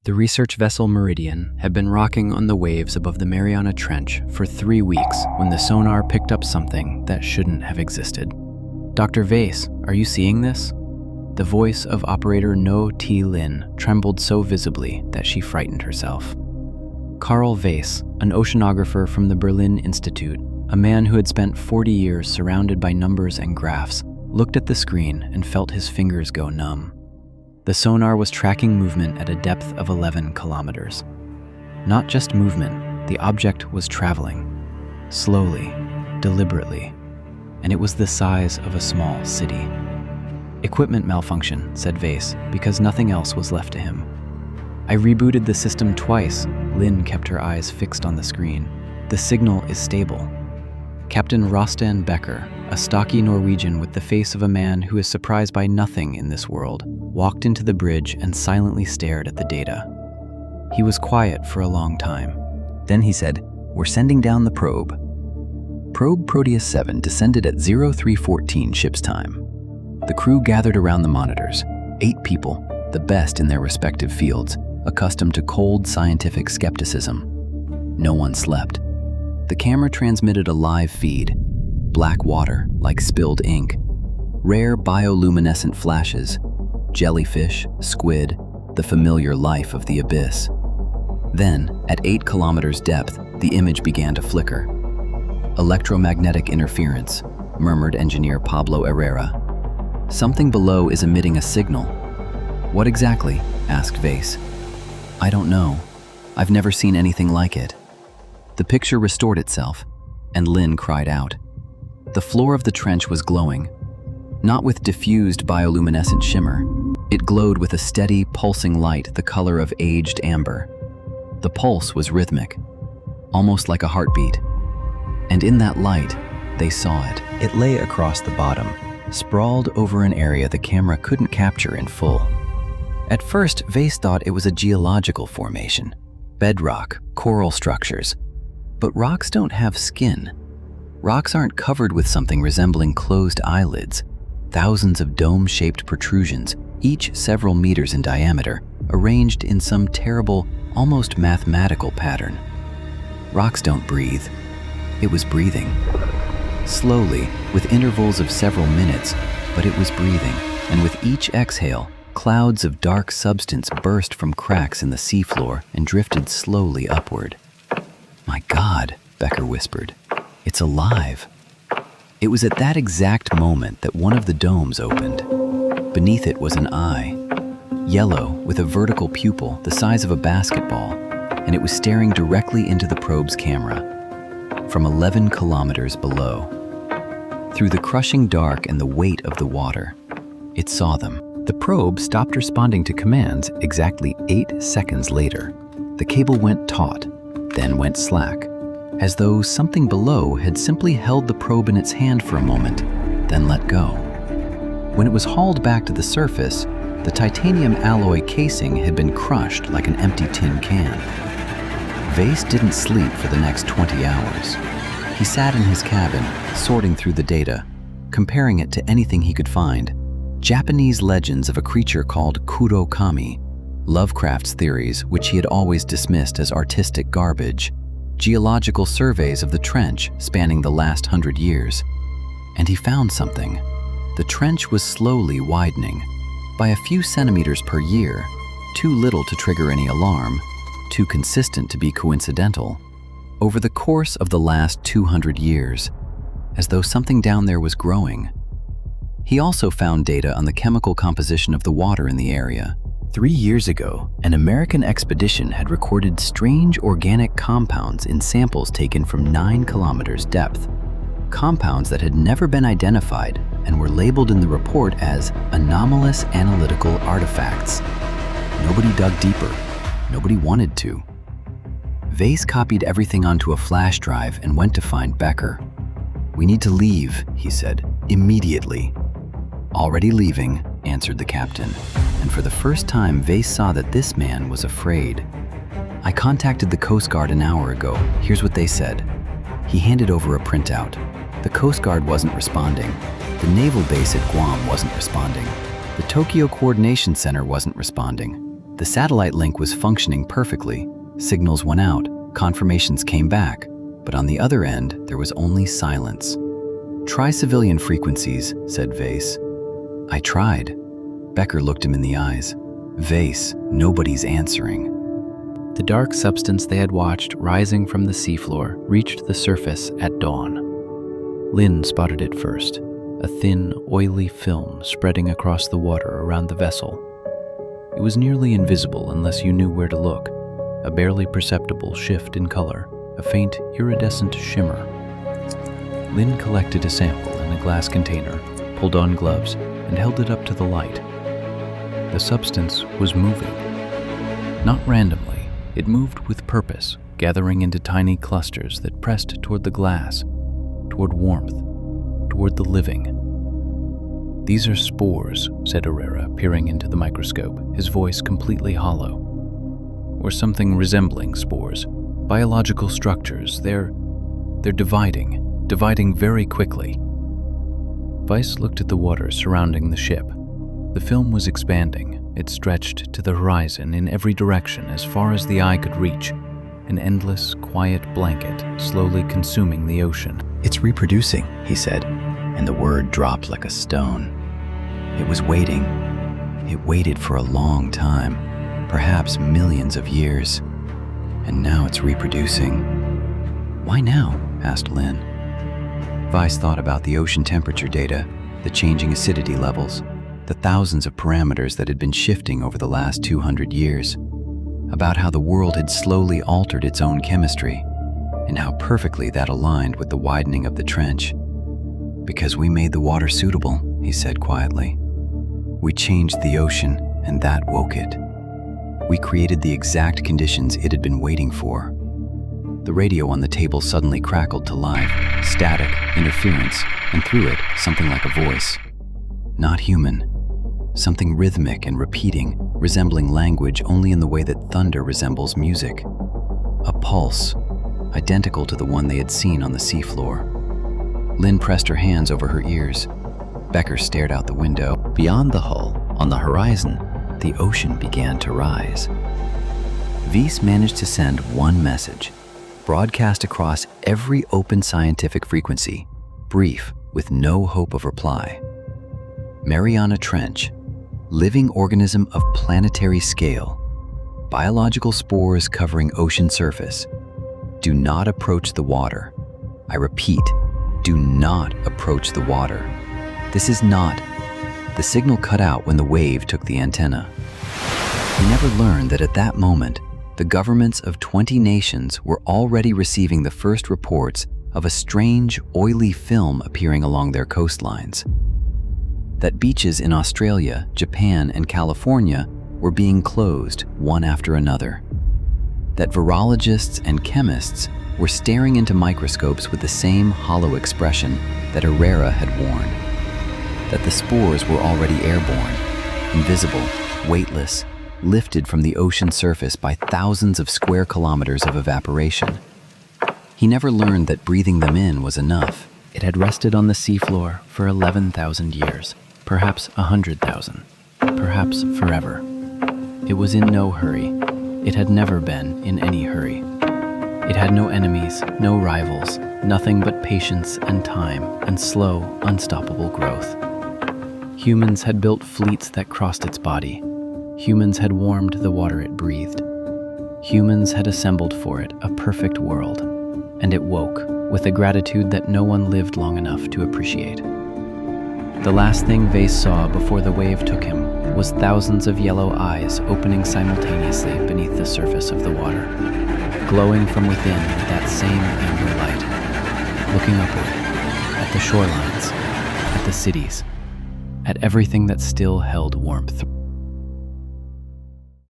The research vessel Meridian had been rocking on the waves above the Mariana Trench for 3 weeks when the sonar picked up something that shouldn't have existed. "Dr. Veis, are you seeing this?" The voice of operator No T. Lin trembled so visibly that she frightened herself. Karl Veis, an oceanographer from the Berlin Institute, a man who had spent 40 years surrounded by numbers and graphs, looked at the screen and felt his fingers go numb. The sonar was tracking movement at a depth of 11 kilometers. Not just movement, the object was traveling. Slowly, deliberately, and it was the size of a small city. "Equipment malfunction," said Veis, because nothing else was left to him. "I rebooted the system twice." Lin kept her eyes fixed on the screen. "The signal is stable." Captain Rostand Becker, a stocky Norwegian with the face of a man who is surprised by nothing in this world, walked into the bridge and silently stared at the data. He was quiet for a long time. Then he said, "We're sending down the probe." Probe Proteus 7 descended at 0314 ship's time. The crew gathered around the monitors, 8 people, the best in their respective fields, accustomed to cold scientific skepticism. No one slept. The camera transmitted a live feed, black water like spilled ink, rare bioluminescent flashes, jellyfish, squid, the familiar life of the abyss. Then, at 8 kilometers depth, the image began to flicker. "Electromagnetic interference," murmured engineer Pablo Herrera. "Something below is emitting a signal." "What exactly?" asked Veis. "I don't know. I've never seen anything like it." The picture restored itself, and Lin cried out. The floor of the trench was glowing, not with diffused bioluminescent shimmer. It glowed with a steady, pulsing light the color of aged amber. The pulse was rhythmic, almost like a heartbeat. And in that light, they saw it. It lay across the bottom, sprawled over an area the camera couldn't capture in full. At first, Veis thought it was a geological formation, bedrock, coral structures. But rocks don't have skin. Rocks aren't covered with something resembling closed eyelids. Thousands of dome-shaped protrusions, each several meters in diameter, arranged in some terrible, almost mathematical pattern. Rocks don't breathe. It was breathing. Slowly, with intervals of several minutes, but it was breathing, and with each exhale, clouds of dark substance burst from cracks in the seafloor and drifted slowly upward. "My God," Becker whispered, "it's alive." It was at that exact moment that one of the domes opened. Beneath it was an eye, yellow with a vertical pupil the size of a basketball, and it was staring directly into the probe's camera, from 11 kilometers below. Through the crushing dark and the weight of the water, it saw them. The probe stopped responding to commands exactly 8 seconds later. The cable went taut, then went slack, as though something below had simply held the probe in its hand for a moment, then let go. When it was hauled back to the surface, the titanium alloy casing had been crushed like an empty tin can. Veis didn't sleep for the next 20 hours. He sat in his cabin, sorting through the data, comparing it to anything he could find. Japanese legends of a creature called Kurokami, Lovecraft's theories, which he had always dismissed as artistic garbage, geological surveys of the trench spanning the last 100 years. And he found something. The trench was slowly widening, by a few centimeters per year, too little to trigger any alarm, too consistent to be coincidental, over the course of the last 200 years, as though something down there was growing. He also found data on the chemical composition of the water in the area. 3 years ago, an American expedition had recorded strange organic compounds in samples taken from 9 kilometers depth. Compounds that had never been identified and were labeled in the report as anomalous analytical artifacts. Nobody dug deeper. Nobody wanted to. Veis copied everything onto a flash drive and went to find Becker. "We need to leave," he said, "immediately." "Already leaving," answered the captain, and for the first time Veis saw that this man was afraid. "I contacted the Coast Guard an hour ago. Here's what they said." He handed over a printout. The Coast Guard wasn't responding. The naval base at Guam wasn't responding. The Tokyo Coordination Center wasn't responding. The satellite link was functioning perfectly. Signals went out, confirmations came back, but on the other end, there was only silence. "Try civilian frequencies," said Veis. I tried. Becker looked him in the eyes. "Veis, nobody's answering." The dark substance they had watched rising from the seafloor reached the surface at dawn. Lynn spotted it first, a thin, oily film spreading across the water around the vessel. It was nearly invisible unless you knew where to look, a barely perceptible shift in color, a faint, iridescent shimmer. Lynn collected a sample in a glass container, pulled on gloves, and held it up to the light. The substance was moving. Not randomly, it moved with purpose, gathering into tiny clusters that pressed toward the glass, toward warmth, toward the living. "These are spores," said Herrera, peering into the microscope, his voice completely hollow. "Or something resembling spores. Biological structures. They're dividing very quickly." Veis looked at the water surrounding the ship. The film was expanding. It stretched to the horizon in every direction as far as the eye could reach, an endless, quiet blanket slowly consuming the ocean. "It's reproducing," he said, and the word dropped like a stone. It was waiting. It waited for a long time, perhaps millions of years. And now it's reproducing. "Why now?" asked Lynn. Veis thought about the ocean temperature data, the changing acidity levels, the thousands of parameters that had been shifting over the last 200 years, about how the world had slowly altered its own chemistry, and how perfectly that aligned with the widening of the trench. "Because we made the water suitable," he said quietly. "We changed the ocean, and that woke it. We created the exact conditions it had been waiting for." The radio on the table suddenly crackled to life, static, interference, and through it, something like a voice. Not human. Something rhythmic and repeating, resembling language only in the way that thunder resembles music. A pulse, identical to the one they had seen on the seafloor. Lynn pressed her hands over her ears. Becker stared out the window. Beyond the hull, on the horizon, the ocean began to rise. Veis managed to send one message, broadcast across every open scientific frequency, brief, with no hope of reply. Mariana Trench, living organism of planetary scale, biological spores covering ocean surface. Do not approach the water. I repeat, do not approach the water. This is not. The signal cut out when the wave took the antenna. He never learned that at that moment, the governments of 20 nations were already receiving the first reports of a strange, oily film appearing along their coastlines. That beaches in Australia, Japan, and California were being closed one after another. That virologists and chemists were staring into microscopes with the same hollow expression that Herrera had worn. That the spores were already airborne, invisible, weightless, lifted from the ocean surface by thousands of square kilometers of evaporation. He never learned that breathing them in was enough. It had rested on the seafloor for 11,000 years, perhaps 100,000, perhaps forever. It was in no hurry. It had never been in any hurry. It had no enemies, no rivals, nothing but patience and time and slow, unstoppable growth. Humans had built fleets that crossed its body. Humans had warmed the water it breathed. Humans had assembled for it a perfect world, and it woke with a gratitude that no one lived long enough to appreciate. The last thing Veis saw before the wave took him was thousands of yellow eyes opening simultaneously beneath the surface of the water, glowing from within with that same amber light, looking upward, at the shorelines, at the cities, at everything that still held warmth.